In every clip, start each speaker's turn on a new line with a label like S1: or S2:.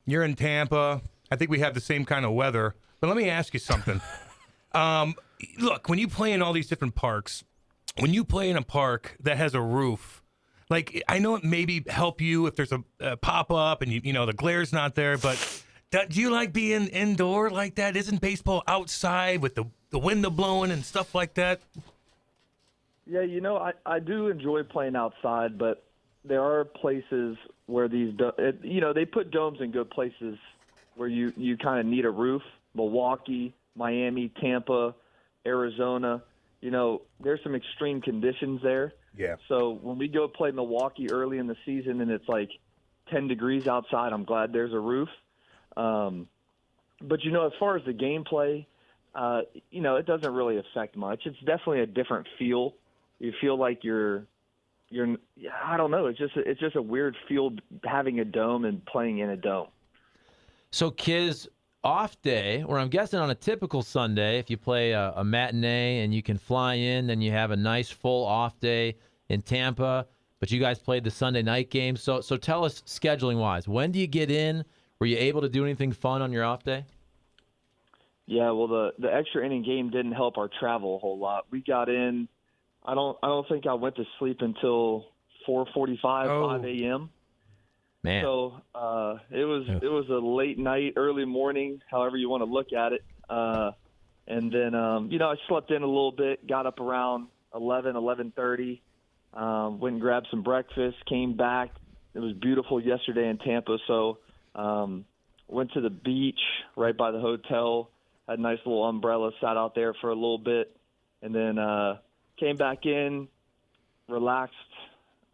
S1: You're in Tampa. I think we have the same kind of weather. But let me ask you something. Look, when you play in all these different parks, when you play in a park that has a roof, like I know it maybe help you if there's a pop-up and you know the glare's not there, but do you like being indoor like that? Isn't baseball outside with the window blowing and stuff like that?
S2: Yeah, I do enjoy playing outside, but there are places where they put domes in good places where you kind of need a roof. Milwaukee, Miami, Tampa, Arizona, there's some extreme conditions there.
S1: Yeah.
S2: So when we go play Milwaukee early in the season and it's like 10 degrees outside, I'm glad there's a roof. But, as far as the gameplay, it doesn't really affect much. It's definitely a different feel. You feel like you're I don't know. It's just a weird feel having a dome and playing in a dome.
S3: So, Kiz, off day, or I'm guessing on a typical Sunday, if you play a matinee and you can fly in, then you have a nice full off day in Tampa, but you guys played the Sunday night game. So tell us, scheduling-wise, when do you get in? Were you able to do anything fun on your off day?
S2: Yeah, well, the extra inning game didn't help our travel a whole lot. We got in. I don't think I went to sleep until 4:45, 5 a.m.
S3: Man.
S2: So it was a late night, early morning, however you want to look at it. And then I slept in a little bit, got up around 11:30, went and grabbed some breakfast, came back. It was beautiful yesterday in Tampa, so went to the beach right by the hotel. Had a nice little umbrella, sat out there for a little bit, and then came back in, relaxed,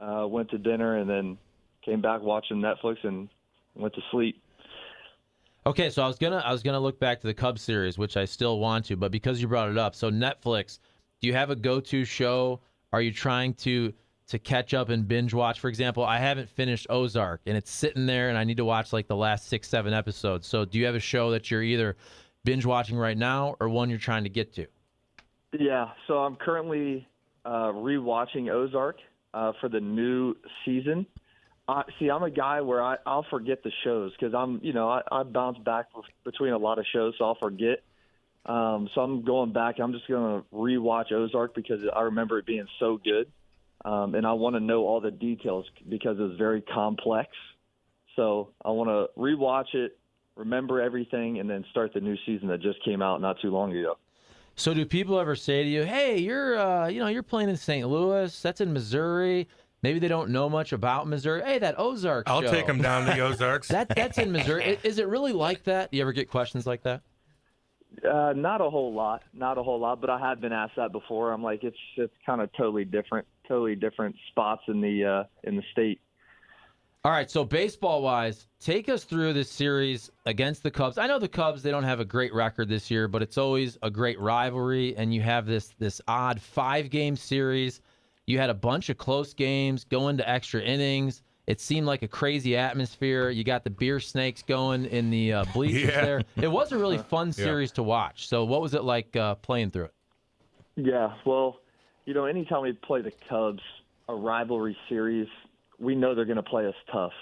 S2: went to dinner, and then came back watching Netflix and went to sleep.
S3: Okay, so I was gonna look back to the Cubs series, which I still want to, but because you brought it up, so Netflix, do you have a go-to show? Are you trying to catch up and binge watch? For example, I haven't finished Ozark, and it's sitting there, and I need to watch like the last 6-7 episodes. So do you have a show that you're either binge watching right now or one you're trying to get to? Yeah,
S2: so I'm currently rewatching Ozark for the new season. I'm a guy where I'll forget the shows because I bounce back between a lot of shows, so I'll forget. So I'm going back. I'm just going to rewatch Ozark because I remember it being so good, and I want to know all the details because it's very complex. So I want to rewatch it, remember everything, and then start the new season that just came out not too long ago.
S3: So do people ever say to you, "Hey, you're playing in St. Louis. That's in Missouri." Maybe they don't know much about Missouri. Hey, that Ozark show.
S1: I'll take them down to the Ozarks.
S3: That's in Missouri. Is it really like that? Do you ever get questions like that?
S2: Not a whole lot, but I have been asked that before. I'm like, it's kind of totally different spots in the state.
S3: All right, so baseball-wise, take us through this series against the Cubs. I know the Cubs, they don't have a great record this year, but it's always a great rivalry, and you have this odd 5-game series. You had a bunch of close games, going to extra innings. It seemed like a crazy atmosphere. You got the beer snakes going in the bleachers there. It was a really fun series to watch. So what was it like playing through it? Yeah,
S2: well, anytime we play the Cubs, a rivalry series, we know they're going to play us tough.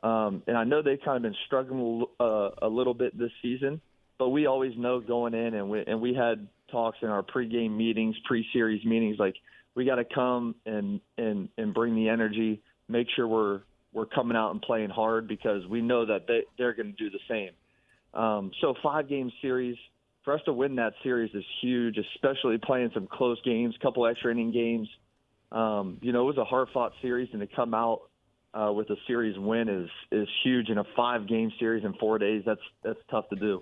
S2: And I know they've kind of been struggling a little bit this season, but we always know going in, and we had talks in our pregame meetings, pre-series meetings, like we got to come and bring the energy, make sure we're coming out and playing hard because we know that they're going to do the same. So 5-game series, for us to win that series is huge, especially playing some close games, couple extra inning games. It was a hard-fought series, and to come out with a series win is huge. In a 5-game series in 4 days, that's tough to do.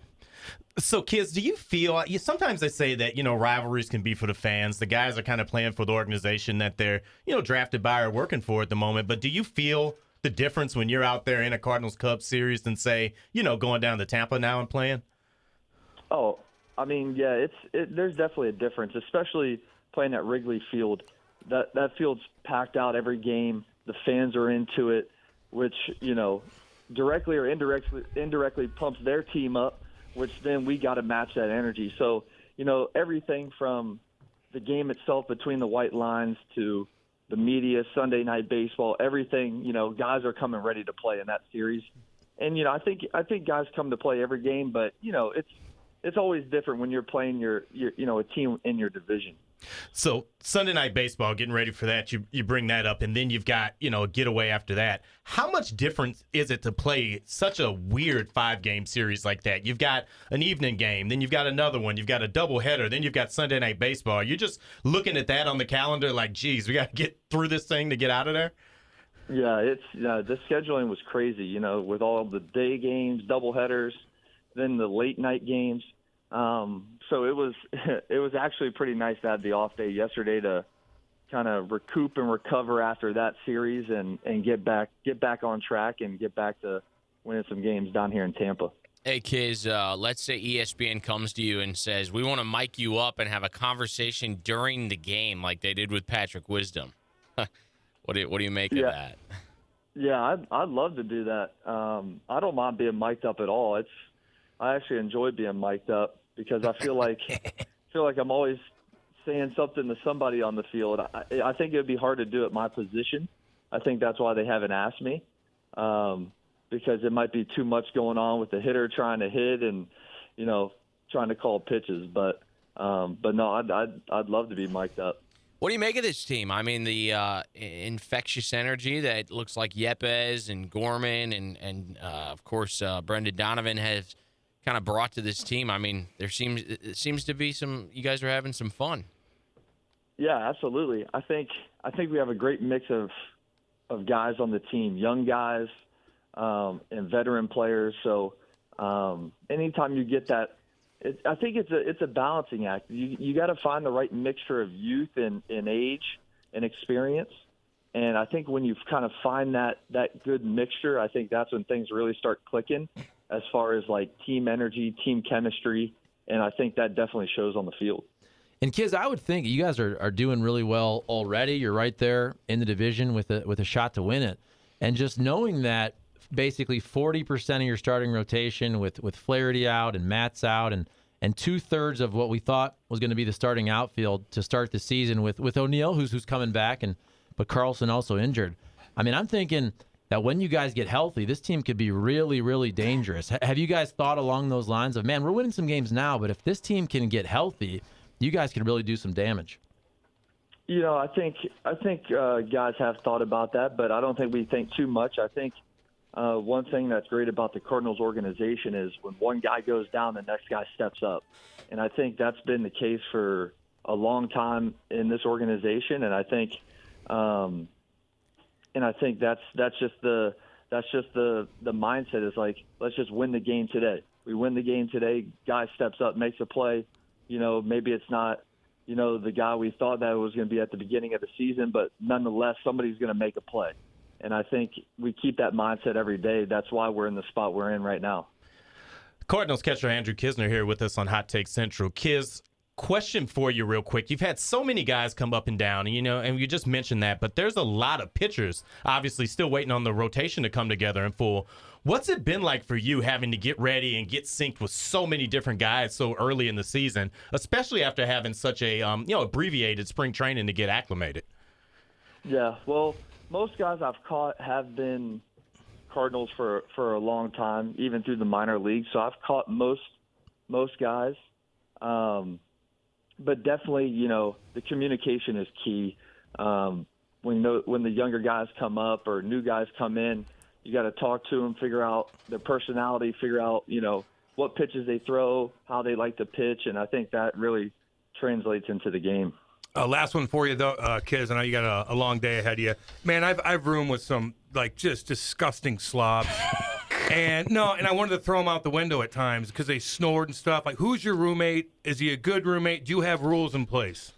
S4: So, Kiz, do you feel – sometimes they say that, rivalries can be for the fans. The guys are kind of playing for the organization that they're, drafted by or working for at the moment. But do you feel the difference when you're out there in a Cardinals-Cubs series than, say, going down to Tampa now and playing?
S2: Oh, I mean, yeah, there's definitely a difference, especially playing at Wrigley Field. That field's packed out every game. The fans are into it, which, directly or indirectly pumps their team up, which then we got to match that energy. So, everything from the game itself between the white lines to the media, Sunday Night Baseball, everything, guys are coming ready to play in that series. And I think guys come to play every game, but it's always different when you're playing your a team in your division.
S4: So Sunday Night Baseball, getting ready for that, you bring that up, and then you've got, a getaway after that. How much difference is it to play such a weird 5-game series like that? You've got an evening game, then you've got another one, you've got a doubleheader, then you've got Sunday Night Baseball. You're just looking at that on the calendar like, geez, we got to get through this thing to get out of there?
S2: Yeah, the scheduling was crazy, with all the day games, doubleheaders, then the late night games. So it was actually pretty nice to have the off day yesterday to kind of recoup and recover after that series and get back on track and get back to winning some games down here in Tampa.
S5: Hey, Kiz, let's say ESPN comes to you and says, we want to mic you up and have a conversation during the game like they did with Patrick Wisdom. What do you make of that?
S2: Yeah, I'd love to do that. I don't mind being mic'd up at all. I actually enjoy being mic'd up because I feel like I'm always saying something to somebody on the field. I think it would be hard to do at my position. I think that's why they haven't asked me, because it might be too much going on with the hitter trying to hit and trying to call pitches. But no, I'd love to be mic'd up.
S5: What do you make of this team? I mean, the infectious energy that looks like Yepes and Gorman and of course, Brendan Donovan has kind of brought to this team. I mean, it seems to be you guys are having some fun.
S2: Yeah, absolutely. I think we have a great mix of guys on the team, young guys and veteran players. So anytime you get that, I think it's a balancing act. You got to find the right mixture of youth and age and experience. And I think when you kind of find that good mixture, I think that's when things really start clicking as far as like team energy, team chemistry. And I think that definitely shows on the field.
S3: And Kiz, I would think you guys are doing really well already. You're right there in the division with a shot to win it. And just knowing that basically 40% of your starting rotation with Flaherty out and Matt's out and 2/3 of what we thought was going to be the starting outfield to start the season with O'Neill, who's coming back, but Carlson also injured. I mean, I'm thinking that when you guys get healthy, this team could be really, really dangerous. Have you guys thought along those lines of, man, we're winning some games now, but if this team can get healthy, you guys could really do some damage?
S2: I think guys have thought about that, but I don't think we think too much. I think one thing that's great about the Cardinals organization is when one guy goes down, the next guy steps up. And I think that's been the case for a long time in this organization. And I think that's just the mindset is like, let's just win the game today. We win the game today. Guy steps up, makes a play. Maybe it's not, the guy we thought that was going to be at the beginning of the season, but nonetheless, somebody's going to make a play. And I think we keep that mindset every day. That's why we're in the spot we're in right now.
S4: Cardinals catcher Andrew Knizner here with us on Hot Take Central. Kiz, question for you real quick. You've had so many guys come up and down, and you just mentioned that, but there's a lot of pitchers obviously still waiting on the rotation to come together in full. What's it been like for you having to get ready and get synced with so many different guys so early in the season, especially after having such a abbreviated spring training to get acclimated?
S2: Yeah, well, most guys I've caught have been Cardinals for a long time, even through the minor leagues. So I've caught most guys. But definitely, the communication is key. When the younger guys come up or new guys come in, you got to talk to them, figure out their personality, figure out, what pitches they throw, how they like to pitch. And I think that really translates into the game.
S1: Last one for you, though, Kiz. I know you got a long day ahead of you. Man, I've roomed with some, just disgusting slobs. And I wanted to throw them out the window at times because they snored and stuff. Like, who's your roommate? Is he a good roommate? Do you have rules in place?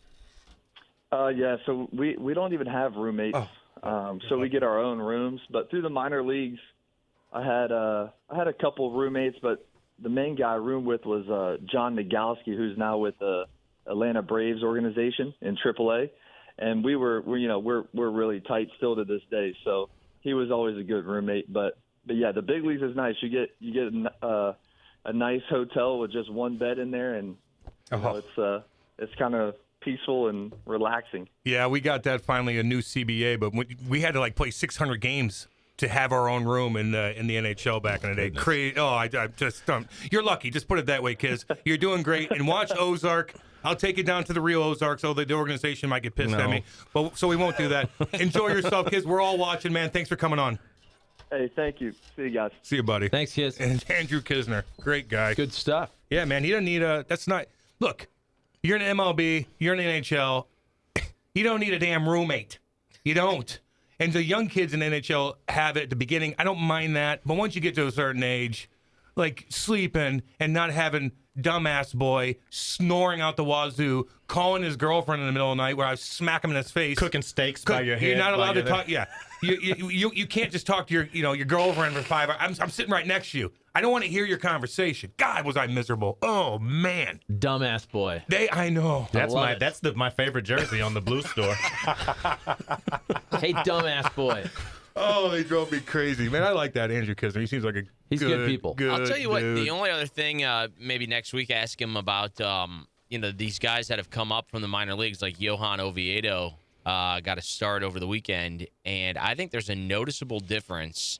S2: Yeah, so we don't even have roommates. So we get our own rooms. But through the minor leagues, I had a couple of roommates, but the main guy I roomed with was John Nagalski, who's now with the Atlanta Braves organization in AAA. And we're really tight still to this day. So he was always a good roommate. But yeah, the big leagues is nice. You get a nice hotel with just one bed in there, and it's kind of peaceful and relaxing.
S1: Yeah, we got that finally, a new CBA, but we had to play 600 games to have our own room in the NHL back in the day. I just you're lucky. Just put it that way, kids. You're doing great. And watch Ozark. I'll take you down to the real Ozark, so the organization might get pissed at me. But so we won't do that. Enjoy yourself, kids. We're all watching, man. Thanks for coming on.
S2: Hey, thank you. See you guys.
S1: See you, buddy.
S3: Thanks, kids.
S1: And Andrew Knizner, great guy.
S3: Good stuff.
S1: Yeah, man. He doesn't need that's not. Look, you're in MLB. You're in the NHL. You don't need a damn roommate. You don't. And the young kids in the NHL have it at the beginning. I don't mind that. But once you get to a certain age, like sleeping and not having dumbass boy snoring out the wazoo, calling his girlfriend in the middle of the night where I smack him in his face.
S4: Cooking steaks by your head.
S1: You're not allowed to talk. Yeah. You can't just talk to your girlfriend for 5 hours. I'm sitting right next to you. I don't want to hear your conversation. God, was I miserable. Oh, man.
S3: Dumbass boy.
S1: I know.
S4: That's my favorite jersey on the Blue Store.
S3: Hey, dumbass boy.
S1: Oh, they drove me crazy. Man, I like that Andrew Knizner. He seems like
S3: He's good people.
S5: I'll tell you what,
S1: dude.
S5: the only other thing, maybe next week, ask him about, these guys that have come up from the minor leagues, like Johan Oviedo got a start over the weekend. And I think there's a noticeable difference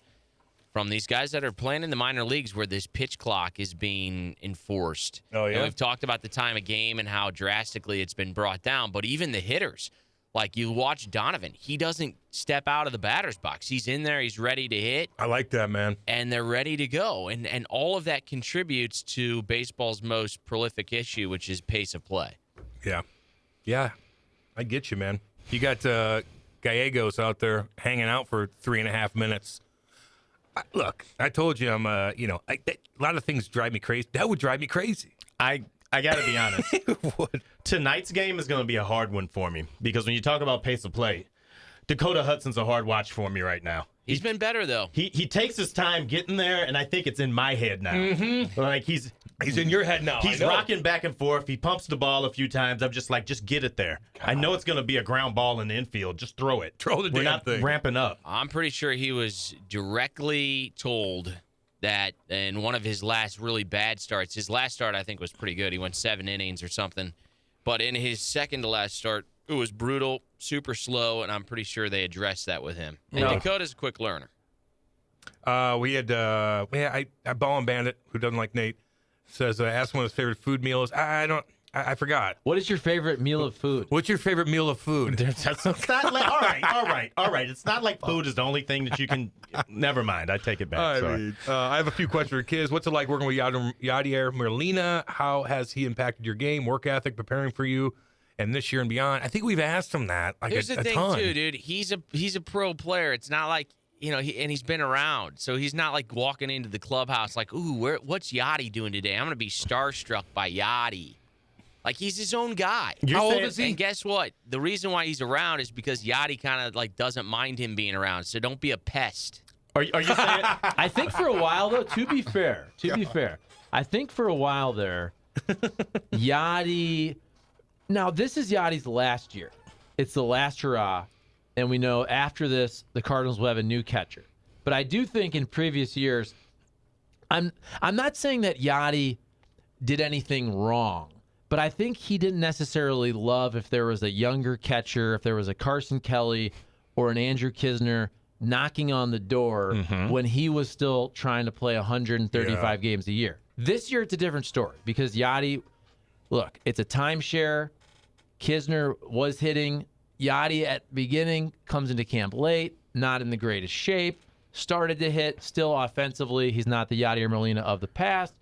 S5: from these guys that are playing in the minor leagues where this pitch clock is being enforced.
S1: Oh, yeah?
S5: And we've talked about the time of game and how drastically it's been brought down. But even the hitters, like you watch Donovan, he doesn't step out of the batter's box. He's in there. He's ready to hit.
S1: I like that, man.
S5: And they're ready to go. And all of that contributes to baseball's most prolific issue, which is pace of play.
S1: Yeah. Yeah. I get you, man. You got Gallegos out there hanging out for 3.5 minutes. Look, I told you a lot of things drive me crazy. That would drive me crazy.
S4: I got to be honest. Tonight's game is going to be a hard one for me because when you talk about pace of play, Dakota Hudson's a hard watch for me right now.
S5: He's been better, though.
S4: He takes his time getting there, and I think it's in my head now.
S1: Mm-hmm.
S4: Like he's
S1: in your head now.
S4: He's rocking back and forth. He pumps the ball a few times. I'm just like, just get it there. God. I know it's going to be a ground ball in the infield. Just throw it.
S1: Throw the
S4: We're
S1: damn
S4: not
S1: thing.
S4: Ramping up.
S5: I'm pretty sure he was directly told that in one of his last really bad starts, his last start I think was pretty good. He went 7 innings or something. But in his second to last start, it was brutal, super slow, and I'm pretty sure they addressed that with him. And Dakota's a quick learner.
S1: We had Ball and Bandit, who doesn't like Nate, says ask him what his favorite food meal is. I forgot.
S3: What is your favorite meal of food?
S1: What's your favorite meal of food?
S4: It's not like, all right. It's not like food is the only thing that you can. Never mind. I take it back. Sorry.
S1: I have a few questions for kids. What's it like working with Yadi Molina? How has he impacted your game, work ethic, preparing for you, and this year and beyond? I think we've asked him that.
S5: Here's the thing,
S1: ton.
S5: too, dude. He's a pro player. It's not like and he's been around, so he's not like walking into the clubhouse like, ooh, what's Yadi doing today? I'm gonna be starstruck by Yadi. Like, he's his own guy.
S1: How old is he?
S5: And guess what? The reason why he's around is because Yadi kind of like doesn't mind him being around. So don't be a pest.
S4: Are you saying?
S3: I think for a while, though, to be fair, I think for a while there, Yadi. Now, this is Yadi's last year. It's the last hurrah. And we know after this, the Cardinals will have a new catcher. But I do think in previous years, I'm not saying that Yadi did anything wrong. But I think he didn't necessarily love if there was a younger catcher, if there was a Carson Kelly or an Andrew Knizner knocking on the door when he was still trying to play 135 games a year. This year, it's a different story because Yadi, look, it's a timeshare. Knizner was hitting. Yadi at the beginning comes into camp late, not in the greatest shape, started to hit, still offensively. He's not the Yadi Molina of the past,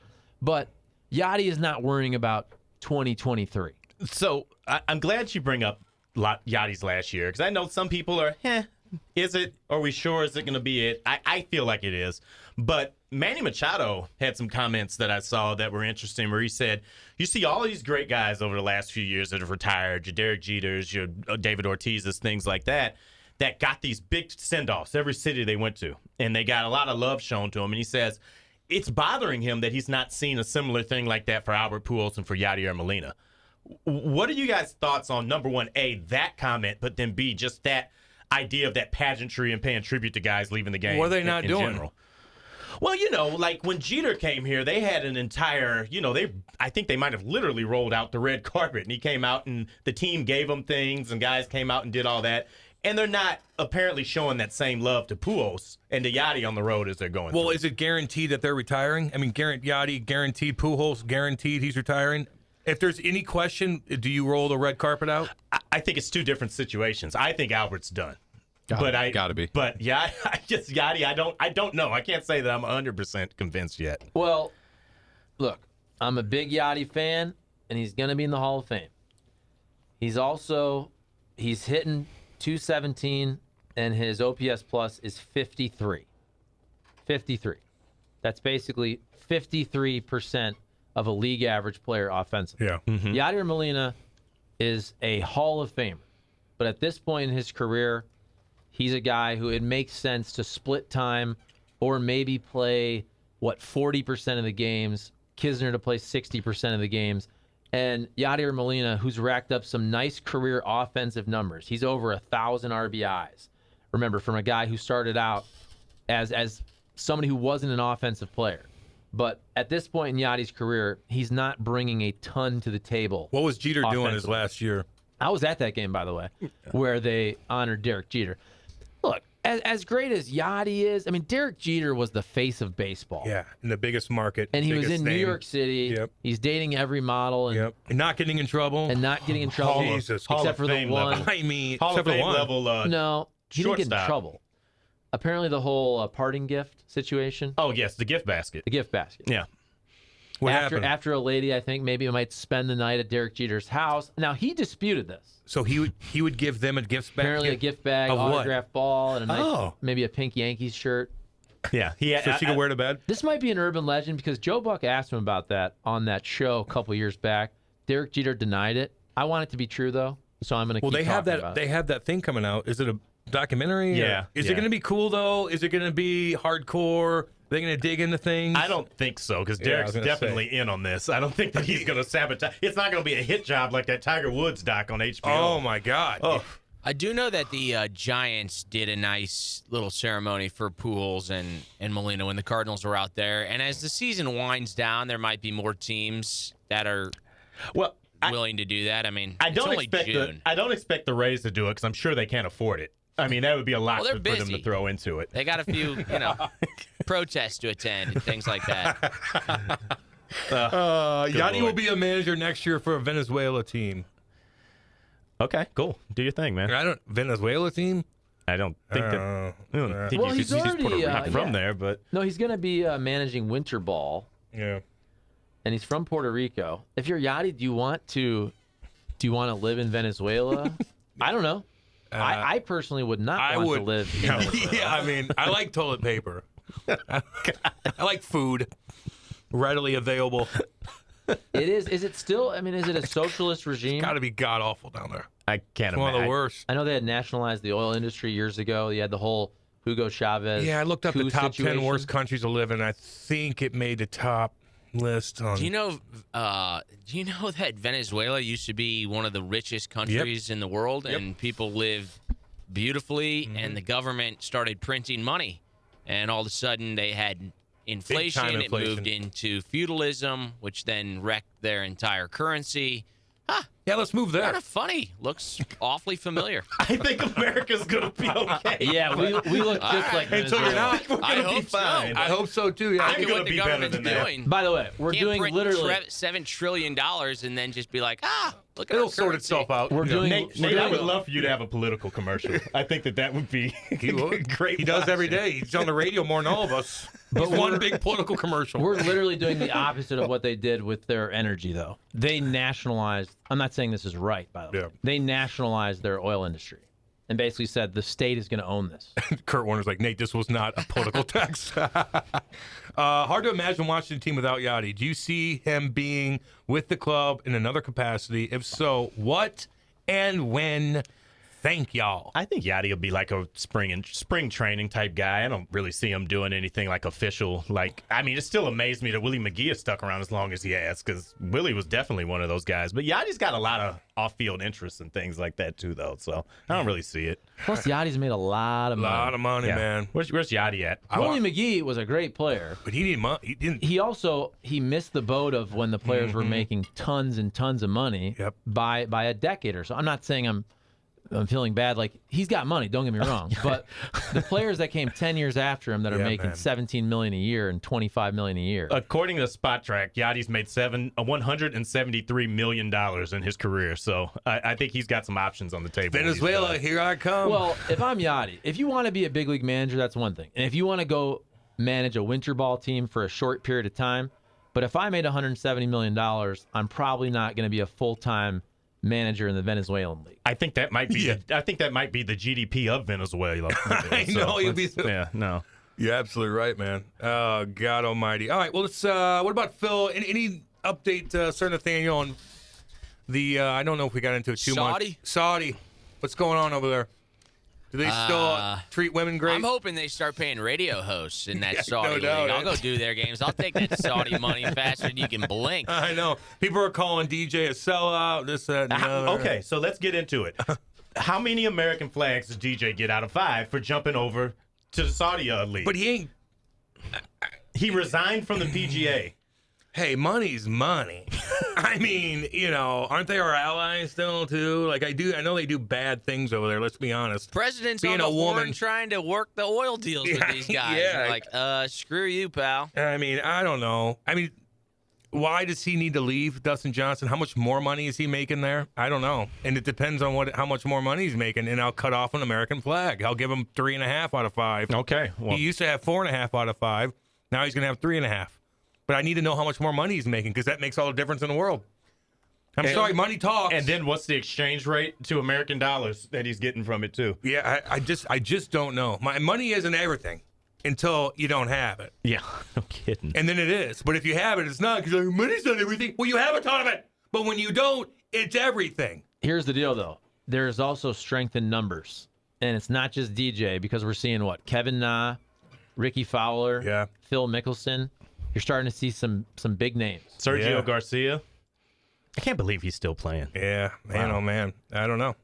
S3: but Yadi is not worrying about 2023.
S4: So I'm glad you bring up Yadi's last year because I know some people are, is it? Are we sure? Is it going to be it? I feel like it is. But Manny Machado had some comments that I saw that were interesting where he said, you see all these great guys over the last few years that have retired, your Derek Jeters, your David Ortiz's, things like that got these big send-offs every city they went to. And they got a lot of love shown to them. And he says, it's bothering him that he's not seen a similar thing like that for Albert Pujols and for Yadier Molina. What are you guys' thoughts on, number one, A, that comment, but then B, just that idea of that pageantry and paying tribute to guys leaving the game?
S1: What are they not doing?
S4: General? Well, like when Jeter came here, they had an entire, I think they might have literally rolled out the red carpet, and he came out and the team gave him things and guys came out and did all that. and they're not apparently showing that same love to Pujols and to Yadi on the road as they're going.
S1: Well,
S4: through.
S1: is it guaranteed that they're retiring? I mean, Yadi guaranteed, Pujols guaranteed he's retiring. If there's any question, do you roll the red carpet out?
S4: I think it's two different situations. I think Albert's done.
S6: Gotta be.
S4: But yeah, Yadi, I don't know. I can't say that I'm 100% convinced yet.
S3: Well, look, I'm a big Yadi fan, and he's going to be in the Hall of Fame. He's hitting 217, and his OPS plus is 53. 53. That's basically 53% of a league average player offensively.
S1: Yeah.
S3: Yadi Molina is a Hall of Famer, but at this point in his career, he's a guy who it makes sense to split time or maybe play, 40% of the games, Knizner to play 60% of the games, and Yadi Molina, who's racked up some nice career offensive numbers. He's over 1,000 RBIs. Remember, from a guy who started out as somebody who wasn't an offensive player. But at this point in Yadi's career, he's not bringing a ton to the table.
S1: What was Jeter doing his
S3: offensively.
S1: last year?
S3: I was at that game, by the way, where they honored Derek Jeter. Look, as great as Yadi is, I mean, Derek Jeter was the face of baseball.
S1: Yeah, in the biggest market.
S3: And he was
S1: biggest
S3: in New
S1: name.
S3: York City.
S1: Yep.
S3: He's dating every model and,
S1: And not getting in trouble.
S3: and not getting in trouble.
S1: Jesus.
S4: Hall
S3: except
S4: of
S3: for the
S4: Fame
S3: one.
S4: level.
S1: I mean,
S4: Hall of
S1: except for
S4: Fame
S1: one.
S4: level.
S3: No, he didn't get in
S4: shortstop.
S3: trouble. Apparently, the whole parting gift situation,
S4: Oh yes, the gift basket.
S3: the gift basket.
S4: Yeah.
S1: What happened?
S3: After a lady, I think maybe might spend the night at Derek Jeter's house. Now he disputed this.
S1: So he would give them a gift bag.
S3: Apparently, a gift bag,
S1: Of what?
S3: autographed ball, and a nice,
S1: Oh.
S3: maybe a pink Yankees shirt.
S4: Yeah.
S1: So she could wear to bed.
S3: This might be an urban legend because Joe Buck asked him about that on that show a couple years back. Derek Jeter denied it. I want it to be true though, so I'm going to.
S1: Well,
S3: keep
S1: they have
S3: talking
S1: that.
S3: about
S1: They
S3: it.
S1: have that thing coming out. Is it a documentary? or-
S4: Yeah,
S1: Is
S4: yeah.
S1: it going to be cool though? Is it going to be hardcore? Are they going to dig into things?
S4: I don't think so because
S1: Yeah, I
S4: Derek's
S1: was gonna
S4: definitely in on this. I don't think that he's going to sabotage. It's not going to be a hit job like that Tiger Woods doc on HBO.
S1: Oh my God.
S4: Oh.
S5: I do know that the Giants did a nice little ceremony for Pujols and Molina when the Cardinals were out there. And as the season winds down, there might be more teams that are
S4: Well,
S5: willing to do that. I mean,
S4: I
S5: it's
S4: don't
S5: only
S4: expect
S5: June.
S4: I don't expect the Rays to do it because I'm sure they can't afford it. I mean, that would be a lot
S5: Well,
S4: for
S5: they're
S4: them to
S5: busy.
S4: throw into it.
S5: They got a few, protests to attend and things like that.
S1: Yadi will
S4: Lord.
S1: be a manager next year for a Venezuela team.
S4: Okay, cool. Do your thing, man.
S1: Venezuela team.
S4: I don't think that. I don't think
S3: Well,
S4: he's
S3: he's
S4: Puerto
S3: already,
S4: Rican from
S3: yeah.
S4: there, but
S3: No, he's going to be managing winter ball,
S1: Yeah.
S3: and he's from Puerto Rico. If you're Yadi, do you want to live in Venezuela? I don't know. I personally would not
S1: I
S3: want
S1: would
S3: to live in Venezuela.
S1: Yeah, I mean, I like toilet paper. I like food, readily available.
S3: It is. Is it still? I mean, is it a socialist regime?
S1: Got to be god awful down there.
S4: I can't
S1: It's one of
S4: imagine.
S1: the worst.
S3: I know they had nationalized the oil industry years ago. You had the whole Hugo Chavez.
S1: Yeah, I looked up the
S3: coup
S1: top 10
S3: situation.
S1: worst countries to live in. I think it made the top list on.
S5: Do you know that Venezuela used to be one of the richest countries in the world, and people live beautifully, and the government started printing money, and all of a sudden they had inflation. It
S1: inflation.
S5: moved into feudalism, which then wrecked their entire currency.
S1: Yeah, let's move there.
S5: Kind of funny. Looks awfully familiar.
S4: I think America's gonna be okay.
S3: Yeah, we look just like
S1: Until you're
S3: Venezuela.
S1: not.
S4: We're
S5: I
S4: gonna be
S5: hope so.
S4: fine.
S1: I hope so too. Yeah.
S5: Look at
S4: gonna
S5: what the
S4: be better
S5: government's
S4: than that.
S5: doing.
S3: By the way, we're
S5: Can't
S3: doing
S5: print
S3: literally.
S5: $7 trillion and then just be like, look at
S1: It'll
S5: our
S1: sort
S5: currency.
S1: itself out.
S3: We're
S1: you know.
S3: doing-
S4: Nate,
S3: we're
S4: I
S3: doing-
S4: would love for you to have a political commercial. I think that would be
S1: He would.
S4: great.
S1: He does
S4: watch.
S1: every day. He's on the radio more than all of us. But one big political commercial.
S3: We're literally doing the opposite of what they did with their energy, though. They nationalized. I'm not saying this is right, by the way.
S1: Yeah.
S3: They nationalized their oil industry and basically said the state is going to own this.
S1: Kurt Warner's like, Nate, this was not a political text. Hard to imagine watching a team without Yadi. Do you see him being with the club in another capacity? If so, what and when? Thank y'all.
S4: I think Yadi will be like a spring training type guy. I don't really see him doing anything like official. I mean, it still amazed me that Willie McGee has stuck around as long as he has, because Willie was definitely one of those guys. But Yadi's got a lot of off-field interests and things like that too, though. So I don't really see it.
S3: Plus, Yadi's made a lot of
S1: A
S3: money.
S1: lot of money,
S4: Yeah.
S1: man.
S4: Where's Yadi at?
S3: Willie McGee was a great player.
S1: But he didn't. He didn't.
S3: He missed the boat of when the players were making tons and tons of money
S1: Yep.
S3: by a decade or so. I'm not saying I'm I'm feeling bad. Like, he's got money, don't get me wrong. But the players that came 10 years after him that are making $17 million a year and $25 million a year.
S4: According to Spot Track, Yadi's made $173 million in his career. So I think he's got some options on the table.
S1: Venezuela, here I come.
S3: Well, if I'm Yadi, if you want to be a big league manager, that's one thing. And if you want to go manage a winter ball team for a short period of time, but if I made $170 million, I'm probably not going to be a full-time manager in the Venezuelan league.
S4: I think that might be. I think that might be the GDP of Venezuela.
S1: I know you'll be.
S4: Yeah, no.
S1: You're absolutely right, man. Oh, God Almighty! All right, well, let's. What about Phil? Any update, Sir Nathaniel, on the? I don't know if we got into it too much. Saudi. What's going on over there? Do they still treat women great?
S5: I'm hoping they start paying radio hosts in that Saudi
S1: no
S5: league.
S1: doubt.
S5: I'll go do their games. I'll take that Saudi money faster than you can blink.
S1: I know. People are calling DJ a sellout, this, that, and the other.
S4: Okay, so let's get into it. How many American flags does DJ get out of 5 for jumping over to the Saudi league?
S1: But he ain't.
S4: He resigned from the PGA.
S1: Hey, money's money. I mean, aren't they our allies still too? Like I know they do bad things over there. Let's be honest.
S5: President's
S1: Being
S5: on the
S1: a woman
S5: horn trying to work the oil deals with these guys.
S1: Yeah.
S5: Like, screw you, pal.
S1: I mean, I don't know. I mean, why does he need to leave, Dustin Johnson? How much more money is he making there? I don't know. And it depends on how much more money he's making. And I'll cut off an American flag. I'll give him 3.5 out of 5.
S4: Okay. Well,
S1: He used to have 4.5 out of 5. Now he's going to have 3.5. But I need to know how much more money he's making because that makes all the difference in the world. I'm sorry, money talks.
S4: and then what's the exchange rate to American dollars that he's getting from it too?
S1: Yeah, I just don't know. My money isn't everything until you don't have it.
S4: Yeah, no kidding.
S1: And then it is. But if you have it, it's not because money's not everything. Well, you have a ton of it. But when you don't, it's everything.
S3: Here's the deal, though. There's also strength in numbers. And it's not just DJ, because we're seeing what? Kevin Na, Ricky Fowler, Phil Mickelson. You're starting to see some big names.
S4: Sergio Garcia. I can't believe he's still playing.
S1: Yeah, man, oh man. I don't know.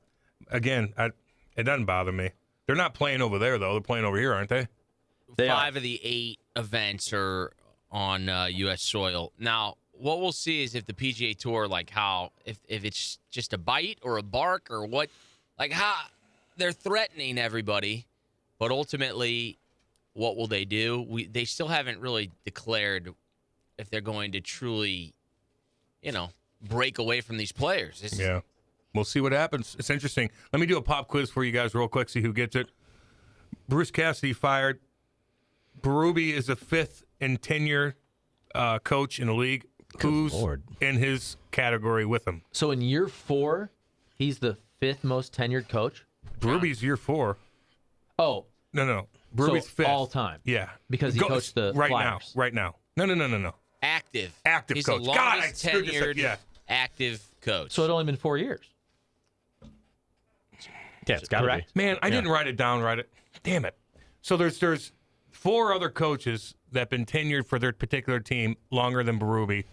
S1: Again, it doesn't bother me. They're not playing over there, though. They're playing over here, aren't they?
S5: 5 of the 8 events are on U.S. soil. Now, what we'll see is if the PGA Tour, if it's just a bite or a bark or what, how they're threatening everybody, but ultimately, what will they do? They still haven't really declared if they're going to truly, break away from these players.
S1: Yeah. We'll see what happens. It's interesting. Let me do a pop quiz for you guys real quick, see who gets it. Bruce Cassidy fired. Berube is the 5th in tenure coach in the league. Who's in his category with him?
S3: So in year 4, he's the 5th most tenured coach?
S1: Berube's year 4.
S3: Oh.
S1: No. Berube's 5th.
S3: All time.
S1: Yeah.
S3: Because he coached the Flyers.
S1: Right now. No.
S5: Active.
S1: He's
S5: coach.
S1: The
S5: God, I
S1: screwed this up.
S5: tenured active coach.
S3: So it's only been 4 years.
S4: Yeah, it's got to be.
S1: Man, I didn't write it down right. Damn it. So there's 4 other coaches that have been tenured for their particular team longer than Berube.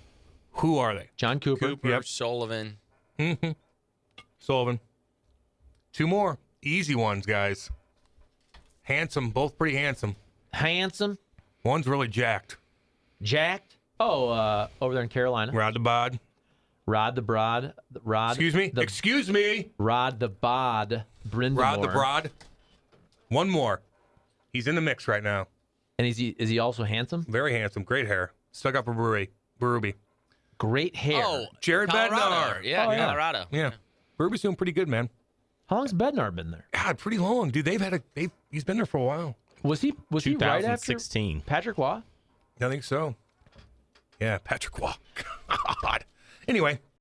S1: Who are they?
S3: John Cooper.
S5: Sullivan.
S1: Mm-hmm. Sullivan. 2 more. Easy ones, guys. Handsome. Both pretty handsome.
S3: Handsome.
S1: One's really jacked.
S3: Jacked? Oh, over there in Carolina.
S1: Rod the Bod.
S3: Rod the Broad. Rod.
S1: Excuse me.
S3: Rod the Bod. Brindamore.
S1: Rod the Broad. One more. He's in the mix right now.
S3: And is he also handsome?
S1: Very handsome. Great hair. Stuck up for Berube.
S3: Great hair.
S5: Oh,
S1: Jared
S5: Colorado.
S1: Bednar.
S5: Yeah, Colorado.
S1: Yeah. Berube's doing pretty good, man.
S3: How long's Bednar been there?
S1: God, pretty long, dude. He's been there for a while.
S3: Was he right after
S4: 2016?
S3: Patrick Waugh?
S1: I think so. Yeah, Patrick Waugh. God. Anyway,